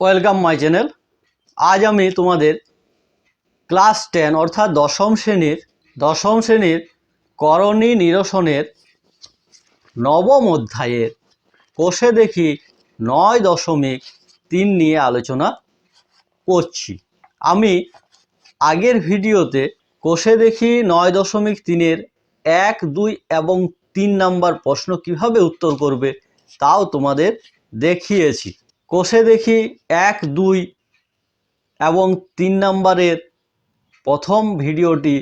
Welcome my channel. আজ আমি তোমাদের ক্লাস 10 অর্থাৎ দশম শ্রেণীর করণী নিরসনের নবম অধ্যায়ের কোষে দেখি 9.3 নিয়ে আলোচনা করছি। আমি আগের ভিডিওতে কোষে দেখি 9.3-এর 1, 2 এবং 3 নাম্বার প্রশ্ন কিভাবে উত্তর করবে তাও তোমাদের দেখিয়েছি। কোষে দেখি 1, 2 এবং 3 নাম্বারের প্রথম ভিডিওটি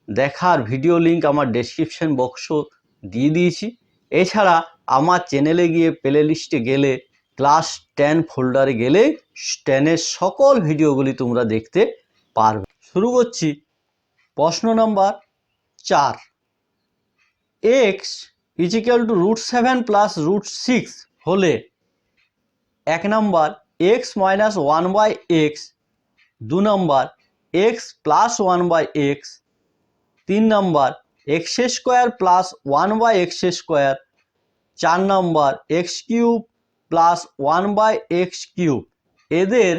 দেখার ভিডিও লিংক আমার ডেসক্রিপশন বক্স দিয়ে দিয়েছি। এছাড়া আমার চ্যানেলে গিয়ে প্লে লিস্টে গেলে ক্লাস 10 ফোল্ডারে গেলে 10-এর সকল ভিডিওগুলি তোমরা দেখতে পারবে। শুরু করছি। প্রশ্ন নাম্বার 4, x = √7 + √6 হলে 1 number x - 1/x, 2 number x + 1/x, 3 number x² + 1/x², 4 number x³ + 1/x³ এদের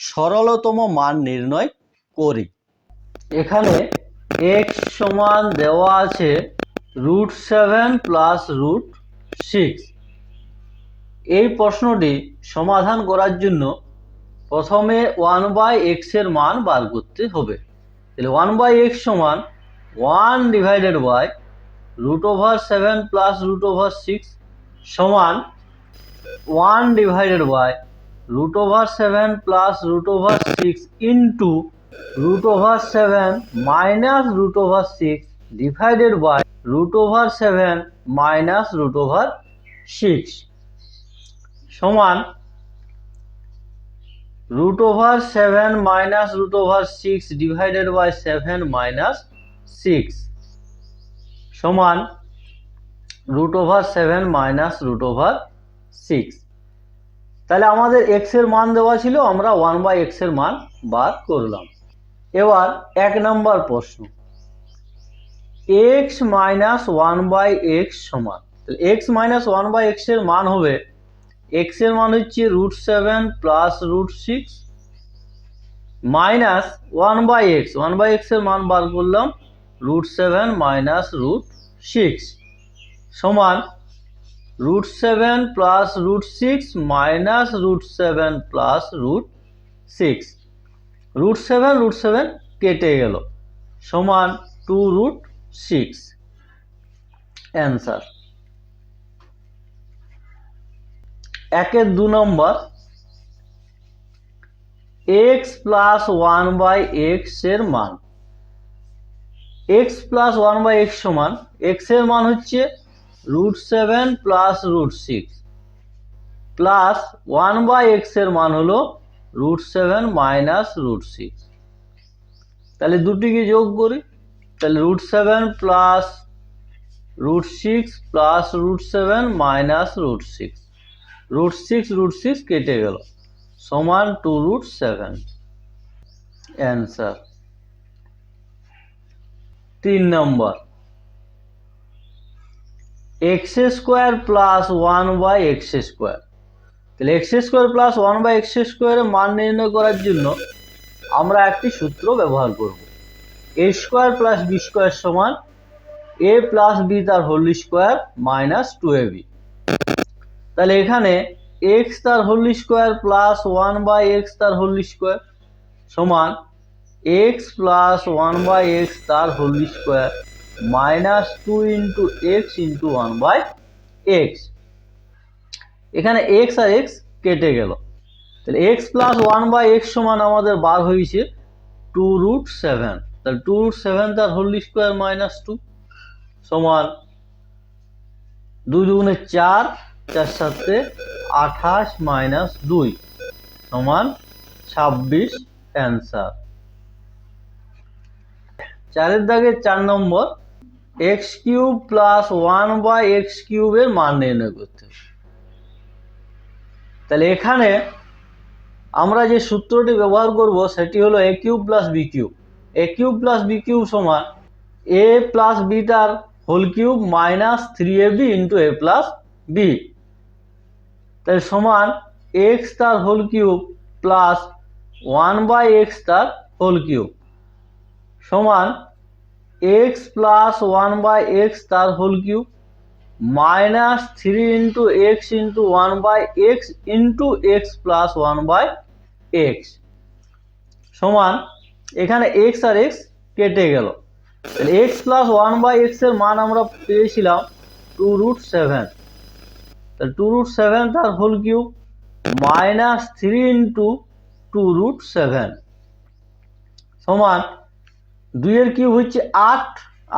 সরলতম মান নির্ণয় করি। এখানে x সমান দেওয়া আছে √7 + √6। এই প্রশ্নটি সমাধান করার জন্য প্রথমে 1/x এর মান বার করতে হবে। তাহলে 1/x সমান 1/√7 + √6 সমান 1/√7 + √6 ইন্টু √7 - √6 ডিভাইডেড বাই √7 - √6 সমান √7 - √6 ডিভাইডেড বাই 7 - 6 সমান √7 - √6। তাহলে আমাদের x এর মান দেওয়া ছিল, আমরা 1/x এর মান বার করলাম। এবার 1 নম্বর প্রশ্ন, x - 1/x সমান, তাহলে x - 1/x এর মান হবে, x এর মান হচ্ছে √7 + √6 মাইনাস 1/x এর মান বার করলাম √7 - √6 সমান √7 + √6 মাইনাস √7 + √6, √7 কেটে গেল সমান 2√6 অ্যান্সার। 1-এর 2 নম্বর, x + 1/x এর মান, x + 1/x সমান, x এর মান হচ্ছে √7 + √6 প্লাস 1/x এর মান হলো √7 - √6। তাহলে দুটিকে যোগ করি, তাহলে √7 + √6 প্লাস √7 - √6, √6 কেটে গেল সমান 2√7 অ্যান্সার। 3 নম্বর, x² + 1/x², তাহলে x² + 1/x² এর মান নির্ণয় করার জন্য আমরা একটি সূত্র ব্যবহার করব। a² + b² সমান a + b তার হোল স্কয়ার মাইনাস 2ab। তাহলে এখানে x তার হোল স্কয়ার প্লাস 1/x তার হোল স্কয়ার সমান x + 1/x তার whole square minus 2 × x × 1/x। এখানে x আর x কেটে গেল, তাহলে x + 1/x সমান আমাদের বার হয়েছে 2√7, তাহলে 2√7 তার হোল স্কয়ার মাইনাস 2 সমান 2 × 2 = 4, 4 × 7 = 28 মাইনাস 2 সমান 26 অ্যান্সার। 4-এর দাগের 4 নম্বর, x³ + 1/x³ এর মান নির্ণয় করতে হবে। তাহলে এখানে আমরা যে সূত্রটি ব্যবহার করব সেটি হলো a³ + b³ a³ + b³ সমান a + b তার whole cube minus 3ab × a + b, তাহলে সমান x তার হোল কিউব প্লাস 1/x তার হোল কিউব সমান x প্লাস 1/x তার whole cube minus 3 into x into 1/x into x plus 1/x সমান এখানে x আর x কেটে গেল। তাহলে x প্লাস 1/x এর মান আমরা পেয়েছিলাম 2√7। তাহলে 2√7 তার হোল কিউব মাইনাস 3 ইন্টু 2√7 সমান 2 এর কিউব হচ্ছে 8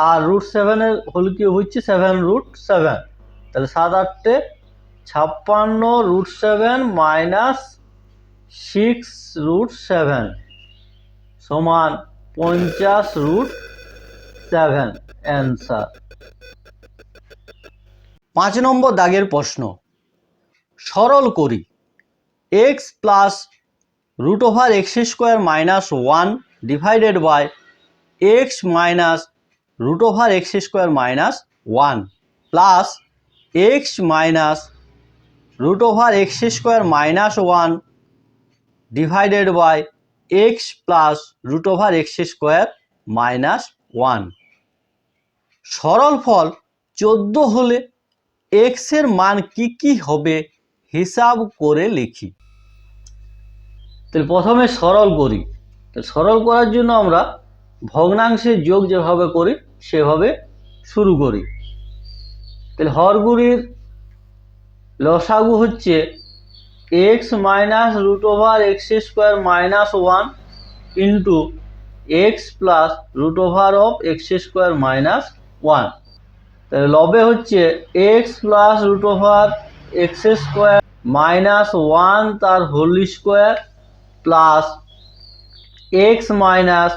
আর √7 এর হোল কিউব হচ্ছে 7√7। তাহলে 7 8 56 √7 মাইনাস 6√7 সমান 50√7 অ্যান্সার। 5 নম্বর দাগের প্রশ্ন, সরল করি x plus √x² minus 1 divided by x minus √x² minus 1 plus x minus √x² minus 1 divided by x plus √x² minus 1। সরল ফল 14 হলে x এর মান কি কি হবে হিসাব করে লিখি। তাহলে প্রথমে সরল করি। সরল করার জন্য আমরা ভগ্নাংশের যোগ যেভাবে করি সেভাবে শুরু করি। তাহলে হরগুড়ির লসাগু হচ্ছে x minus √x² minus 1 into x plus √x² minus 1। তাহলে লবে হচ্ছে x প্লাস √x² মাইনাস 1 তার whole square plus x minus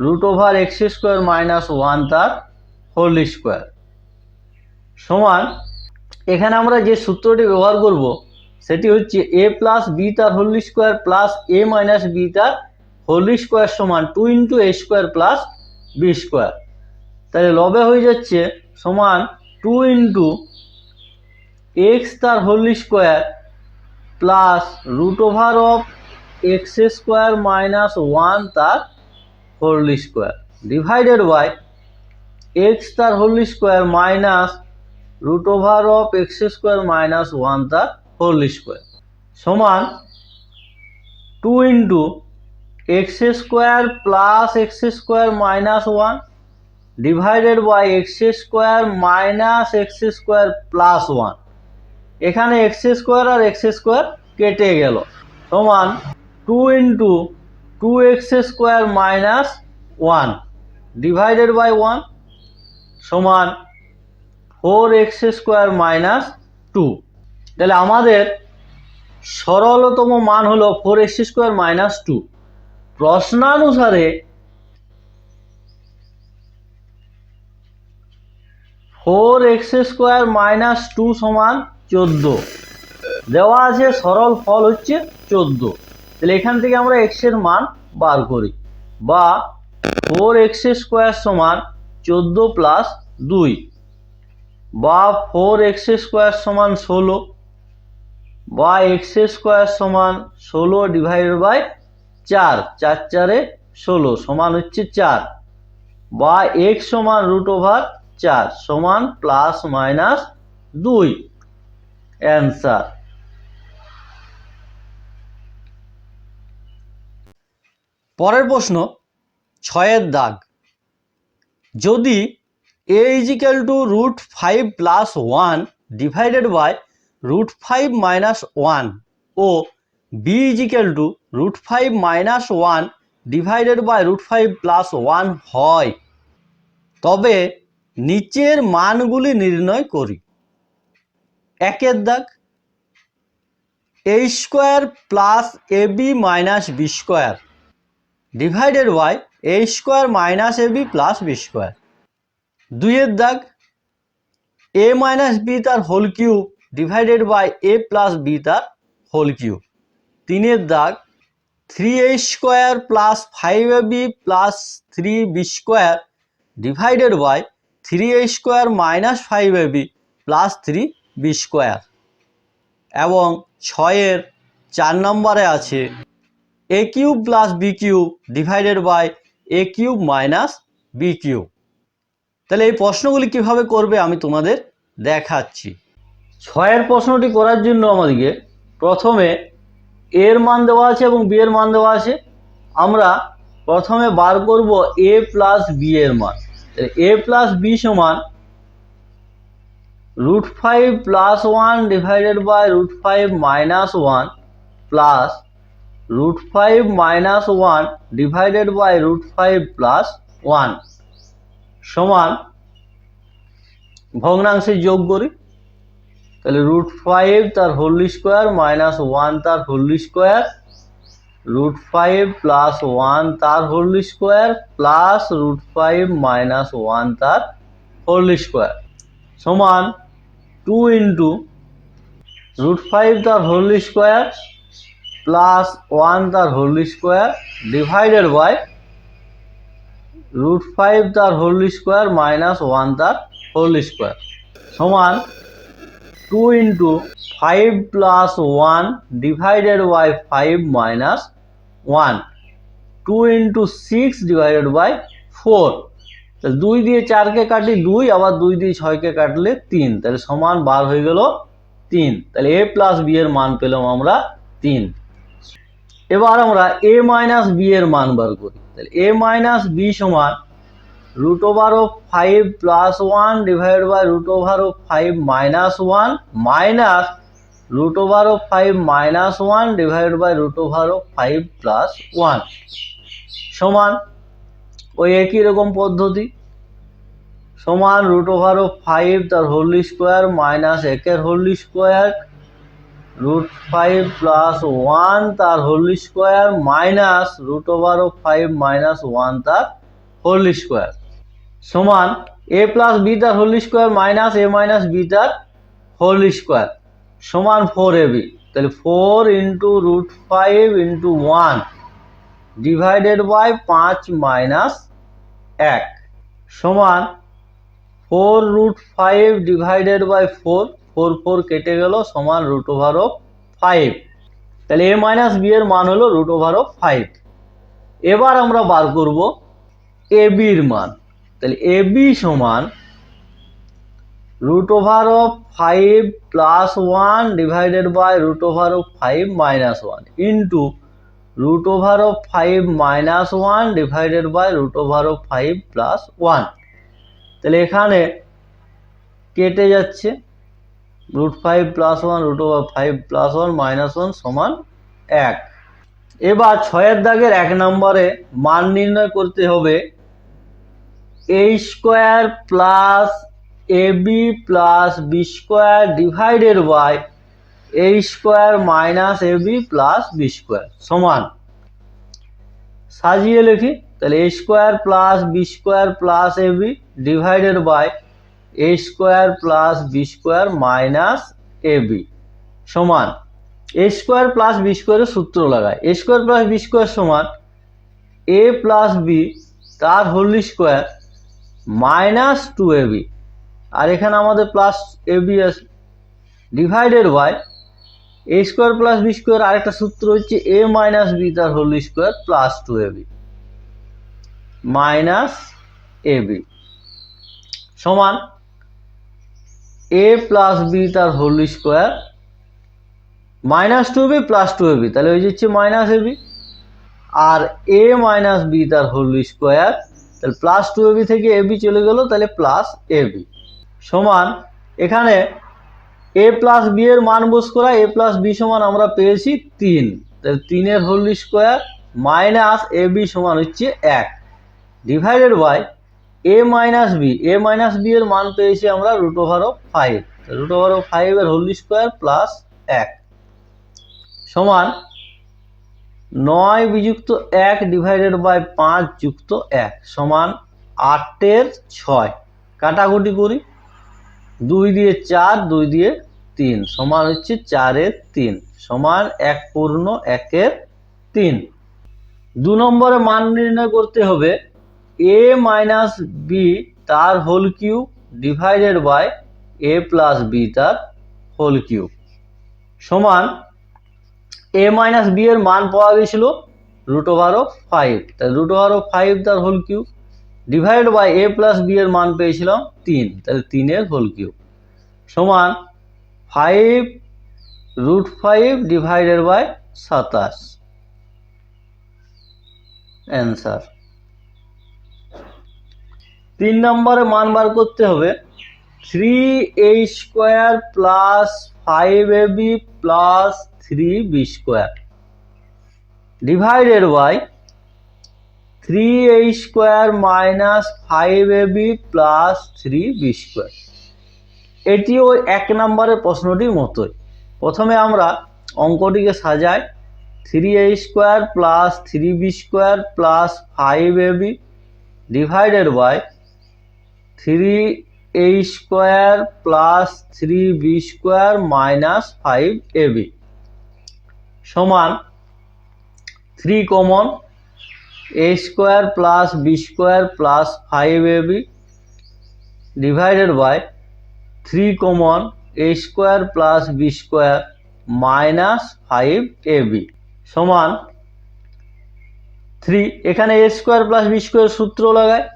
√x² minus 1 তার হোল স্কোয়ার সমান এখানে আমরা যে সূত্রটি ব্যবহার করব সেটি হচ্ছে a প্লাস বি তার whole square plus a minus B তার হোল স্কোয়ার সমান 2 into a square plus B square. তাহলে লবে হয়ে যাচ্ছে সমান 2 ইন্টু x তার whole square plus √x² minus 1 তার whole square divided by x তার whole square minus √x² minus 1 তার হোল স্কোয়ার সমান 2 into x² plus x² minus 1 divided by x² minus x² plus 1। এখানে x² আর x² কেটে গেল সমান 2 into 2x² minus 1 divided by 1 সমান 4x² minus 2। তাহলে আমাদের সরলতম মান হলো 4x² মাইনাস 2। প্রশ্নানুসারে 4x² মাইনাস 2 সমান 14 দেওয়া আছে, সরল ফল হচ্ছে 14। তাহলে এখান থেকে আমরা x এর মান বার করি বা 4x² সমান 14 প্লাস 2 বা 4x² সমান 16 বা x² সমান 16 ডিভাইডেড বাই 4 4 4 16 সমান হচ্ছে 4 বা x সমান √4 সমান প্লাস মাইনাস 2 অ্যান্সার। পরের প্রশ্ন 6 দাগ, যদি a √5 plus 1 divided by √5 minus 1 ও b √5 minus 1 divided by √5 plus 1 হয় তবে নিচের মানগুলি নির্ণয় করি। 1 দাগ, a² plus ab minus b² divided by a² minus ab plus b²। 2 দাগ, a মাইনাস b তার whole cube divided by a plus b তার হোল কিউব। 3 দাগ, 3a² plus 5ab plus 3b² divided by 3a² minus 5ab plus 3b²। এবং 4 নম্বরে আছে A cube plus B cube divided by A cube minus B cube. তাহলে এই প্রশ্নগুলি কিভাবে করবে আমি তোমাদের দেখাচ্ছি। 6 প্রশ্নটি করার জন্য আমাদেরকে প্রথমে এর মান দেওয়া আছে এবং বি এর মান দেওয়া আছে। আমরা প্রথমে বার করব এ প্লাস বি এর মান। এ প্লাস বি সমান √5 plus 1 divided by √5 minus 1 plus √5 minus 1 divided by √5 plus 1 সমান ভগ্নাংশে যোগ করি। তাহলে √5 তার হোল স্কোয়ার মাইনাস 1 তার হোল স্কোয়ার √5 প্লাস 1 তার হোল স্কোয়ার প্লাস √5 মাইনাস 1 তার হোল স্কোয়ার সমান 2 ইন্টু √5 তার হোল স্কোয়ার প্লাস 1 তার হোল স্কোয়ার ডিভাইডেড বাই √5 তার হোল স্কোয়ার মাইনাস 1 তার হোল স্কোয়ার সমান 2 into 5 plus 1 divided by 5 minus 1 2 into 6 divided by 4। তাহলে 2 দিয়ে 4কে কাটি 2, আবার 2 দিয়ে 6কে কাটলে 3, তাহলে সমান বার হয়ে গেল 3। তাহলে এ প্লাস বি এর মান পেলাম আমরা 3। এবার আমরা এ মাইনাস বি এর মান বার করি। তাহলে এ মাইনাস বি সমান √5 plus 1 divided by √5 minus 1 minus √5 minus 1 divided by √5 plus 1 সমান ওই একই রকম পদ্ধতি সমান √5 তার হোল স্কোয়ার মাইনাস 1 এর হোল স্কোয়ার √5 প্লাস 1 তার হোল স্কোয়ার মাইনাস √5 মাইনাস 1 তার হোল স্কোয়ার সমান এ প্লাস বি তার whole square minus A minus B তার হোল স্কোয়ার সমান 4ab। তাহলে 4 into √5 into 1 divided by 5 minus 1 সমান 4√5 ডিভাইডেড বাই 4, 4 কেটে গেল সমান √5। তাহলে এ মাইনাস বি এর মান হলো √5। এবার আমরা বার করব এ বির মান। তাহলে এ বি সমান √5 plus 1 divided by √5 minus 1 into √5 minus 1 divided by √5 plus 1। তাহলে এখানে কেটে যাচ্ছে √5 প্লাস 1 √5 প্লাস 1 মাইনাস 1 সমান 1। এবার 6 দাগের 1 নম্বরে মান নির্ণয় করতে হবে A square plus A B plus B square divided by A square minus A B plus B square সমান সাজিয়ে লিখি। তাহলে A square plus B square plus A B divided by A square plus B square minus A B সমান A square plus B স্কোয়ারের সূত্র লাগায়। A square plus B square সমান এ plus B তার হোল স্কোয়ার মাইনাস 2ab, আর এখানে আমাদের plus AB আছে divided by A square plus B square আরেকটা সূত্র হচ্ছে এ মাইনাস বি তার whole square plus 2ab minus a b সমান এ প্লাস বি তার whole square minus 2ab plus 2ab, তাহলে হয়ে যাচ্ছে মাইনাস এবি, আর এ মাইনাস বি তার হোল স্কোয়ার, তাহলে প্লাস 2ab থেকে এবি চলে গেল, তাহলে প্লাস এবি সমান এখানে এ প্লাস বি এর মান বস করা এ প্লাস বি সমান আমরা পেয়েছি 3, তাহলে 3 এর হোল স্কোয়ার মাইনাস এবি সমান হচ্ছে 1 divided by a minus b এর মান পেয়েছি আমরা √5, √5 এর হোল স্কোয়ার প্লাস 1 সমান 9 বিযুক্ত 1 ডিভাইডেড বাই 5 যুক্ত 1 সমান 8 এর 6। কাটাকুটি করি, 2 দিয়ে 4, 2 দিয়ে 3 সমান হচ্ছে 4 এর 3 সমান 1 পূর্ণ 1 এর 3। 2 নম্বরে মান নির্ণয় করতে হবে এ মাইনাস বি তার whole cube divided by a plus B তার হোল কিউব সমান এ মাইনাস বি এর মান পাওয়া গেছিল 5, তাহলে √5 তার whole cube divide by a plus b এর মান পেয়েছিলাম 3, তাহলে 3 এর হোল কিউব সমান 5√5 ডিভাইডেড বাই 27 অ্যান্সার। 3 নম্বরে মান বার করতে হবে 3a² plus 5ab plus 3b² divided by 3a² minus 5ab plus 3b²। এটিও 1 নম্বরের প্রশ্নটির মতোই। প্রথমে আমরা অঙ্কটিকে সাজাই 3a² plus 3b² plus 5ab divided by 3a² plus 3b² minus 5ab সমান 3 common a² plus b² plus 5ab divided by 3 common a² plus b² minus 5ab সমান 3। এখানে a² প্লাস b² সূত্র লাগায়,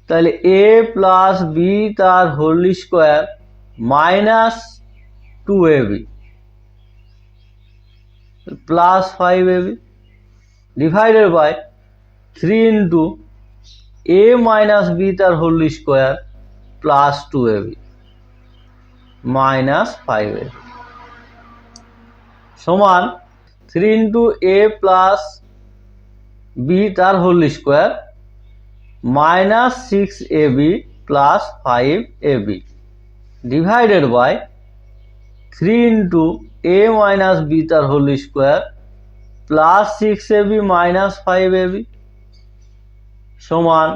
তাহলে a প্লাস b তার whole square minus 2ab plus 5ab divided by 3 into a minus b তার whole square plus 2ab minus 5ab সমান 3 into a plus b তার whole square minus 6ab plus 5ab divided by 3 into a minus b তার whole square plus 6ab minus 5ab সমান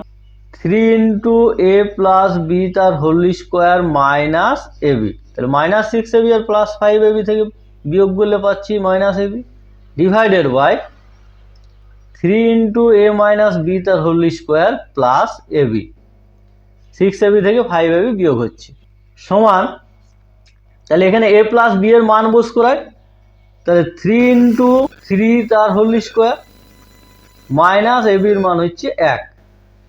3 into a plus b তার whole square minus ab, তাহলে minus 6ab আর plus 5ab থেকে বিয়োগ করলে পাচ্ছি minus ab divided by 3 into a minus b তার whole square plus ab 6ab থেকে 5ab বিয়োগ হচ্ছে সমান, তাহলে এখানে a প্লাস b এর মান বস করায়, তাহলে 3 ইন্টু 3 তার হোল স্কোয়ার মাইনাস ab এর মান হচ্ছে 1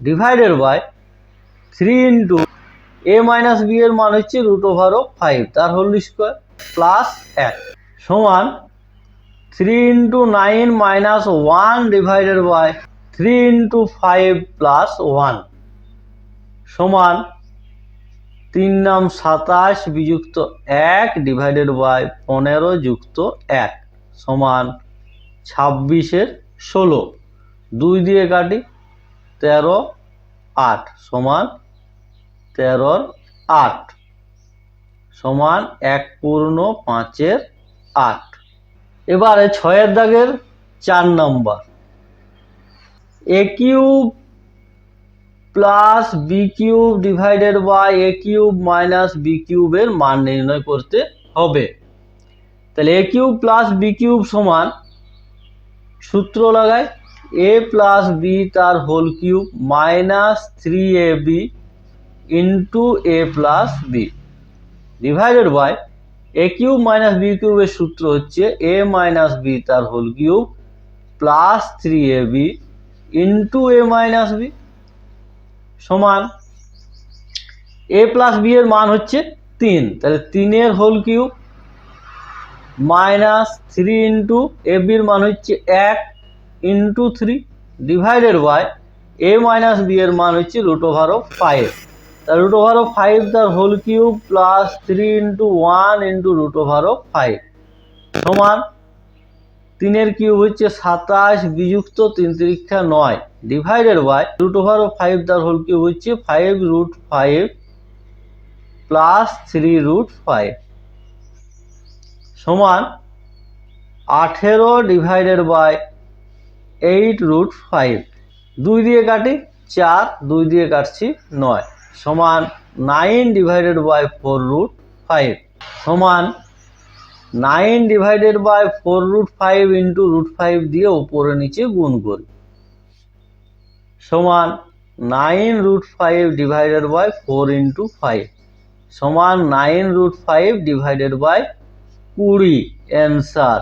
divided by 3 into a minus b এর মান হচ্ছে √5 তার হোল স্কোয়ার প্লাস 1 সমান 3 into 9 minus 1 divided by 3 into 5 plus 1 সমান 3 নাম 27 বিযুক্ত 1 ডিভাইডেড বাই 15 যুক্ত 1 সমান 26 16 2 দিয়ে কাটি 13 8 সমান 13 8 সমান 1 পূর্ণ 5 8। এবারে 6 দাগের 4 নম্বর a cube plus B cube divided by a cube minus B কিউবের মান নির্ণয় করতে হবে। তাহলে a cube plus B cube সমান সূত্র লাগায় a প্লাস বি তার whole cube minus 3ab into a plus B divided by a cube minus B কিউবের সূত্র হচ্ছে a মাইনাস বি তার whole cube plus 3ab into a minus B সমান a plus B এর মান হচ্ছে 3, তাহলে 3 এর whole cube minus 3 into ab এর মান হচ্ছে 1 into 3 divided by a minus b এর মান হচ্ছে √5, তাহলে √5 তার whole cube plus 3 into 1 into √5 সমান 3 এর কিউব হচ্ছে 27 বিযুক্ত 3 3 9 ডিভাইডেড বাই √5 তার হোল কিউব হচ্ছে 5√5 প্লাস 3√5 সমান 18 ডিভাইডেড বাই 8√5 2 দিয়ে কাটি 4 2 দিয়ে কাটছি 9 সমান 9 ডিভাইডেড বাই 4√5 সমান 9 ডিভাইডেড বাই 4√5 ইন্টু √5 দিয়ে উপরে নিচে গুণ করি সমান 9√5 ডিভাইডেড বাই 4 ইন্টু 5 সমান 9√5 ডিভাইডেড বাই 20 অ্যান্সার।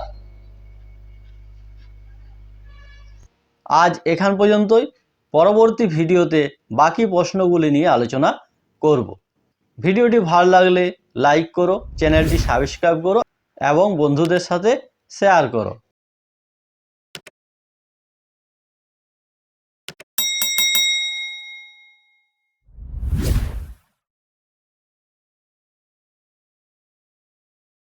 আজ এখান পর্যন্তই। পরবর্তী ভিডিওতে বাকি প্রশ্নগুলি নিয়ে আলোচনা করব। ভিডিওটি ভালো লাগলে লাইক করো, চ্যানেলটি সাবস্ক্রাইব করো এবং বন্ধুদের সাথে শেয়ার করো।